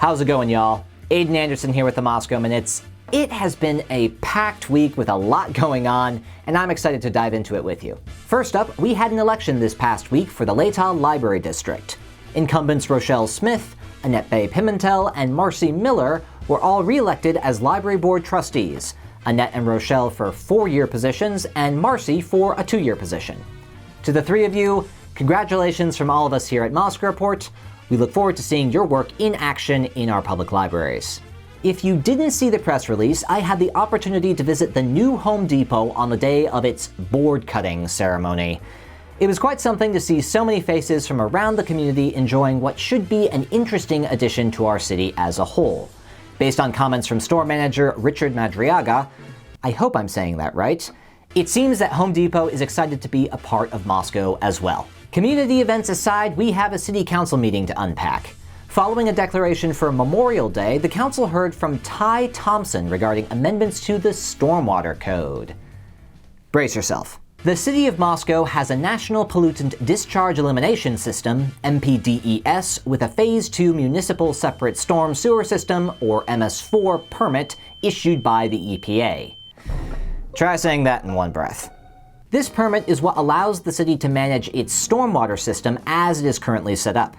How's it going, y'all? Aiden Anderson here with the Moscow Minutes. It has been a packed week with a lot going on, and I'm excited to dive into it with you. First up, we had an election this past week for the Latah Library District. Incumbents Rochelle Smith, Annette Bay Pimentel, and Marcy Miller were all re-elected as Library Board trustees, Annette and Rochelle for 4-year positions, and Marcy for a 2-year position. To the three of you, congratulations from all of us here at Moscow Report. We look forward to seeing your work in action in our public libraries. If you didn't see the press release, I had the opportunity to visit the new Home Depot on the day of its board cutting ceremony. It was quite something to see so many faces from around the community enjoying what should be an interesting addition to our city as a whole. Based on comments from store manager Richard Madriaga, I hope I'm saying that right, it seems that Home Depot is excited to be a part of Moscow as well. Community events aside, we have a city council meeting to unpack. Following a declaration for Memorial Day, the council heard from Ty Thompson regarding amendments to the Stormwater Code. Brace yourself. The City of Moscow has a National Pollutant Discharge Elimination System, NPDES, with a Phase 2 Municipal Separate Storm Sewer System, or MS4, permit issued by the EPA. Try saying that in one breath. This permit is what allows the city to manage its stormwater system as it is currently set up.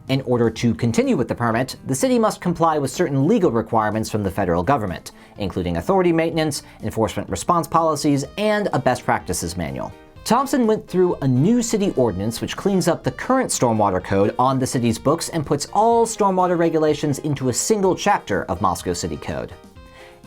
In order to continue with the permit, the city must comply with certain legal requirements from the federal government, including authority maintenance, enforcement response policies, and a best practices manual. Thompson went through a new city ordinance which cleans up the current stormwater code on the city's books and puts all stormwater regulations into a single chapter of Moscow City Code.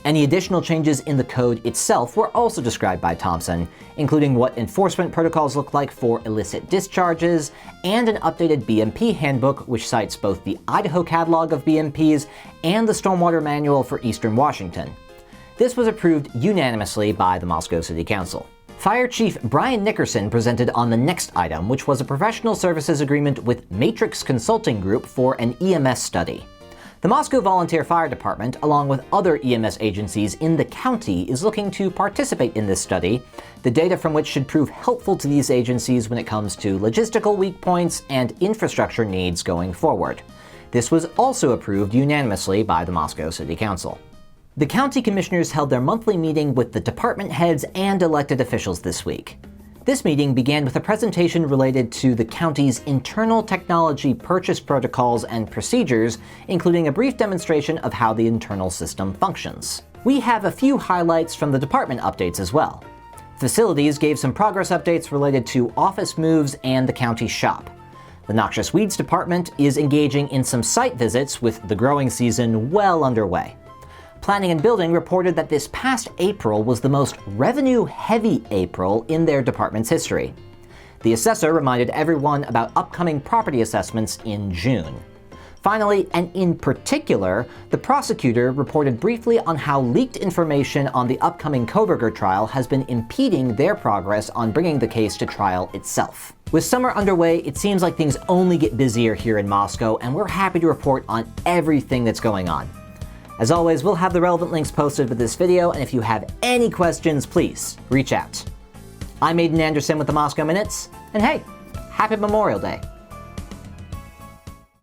Any additional changes in the code itself were also described by Thompson, including what enforcement protocols look like for illicit discharges, and an updated BMP handbook which cites both the Idaho catalog of BMPs and the Stormwater Manual for Eastern Washington. This was approved unanimously by the Moscow City Council. Fire Chief Brian Nickerson presented on the next item, which was a professional services agreement with Matrix Consulting Group for an EMS study. The Moscow Volunteer Fire Department, along with other EMS agencies in the county, is looking to participate in this study, the data from which should prove helpful to these agencies when it comes to logistical weak points and infrastructure needs going forward. This was also approved unanimously by the Moscow City Council. The county commissioners held their monthly meeting with the department heads and elected officials this week. This meeting began with a presentation related to the county's internal technology purchase protocols and procedures, including a brief demonstration of how the internal system functions. We have a few highlights from the department updates as well. Facilities gave some progress updates related to office moves and the county shop. The Noxious Weeds Department is engaging in some site visits with the growing season well underway. Planning and Building reported that this past April was the most revenue-heavy April in their department's history. The assessor reminded everyone about upcoming property assessments in June. Finally, and in particular, the prosecutor reported briefly on how leaked information on the upcoming Kohberger trial has been impeding their progress on bringing the case to trial itself. With summer underway, it seems like things only get busier here in Moscow, and we're happy to report on everything that's going on. As always, we'll have the relevant links posted with this video, and if you have any questions, please reach out. I'm Aiden Anderson with the Moscow Minutes, and hey, happy Memorial Day.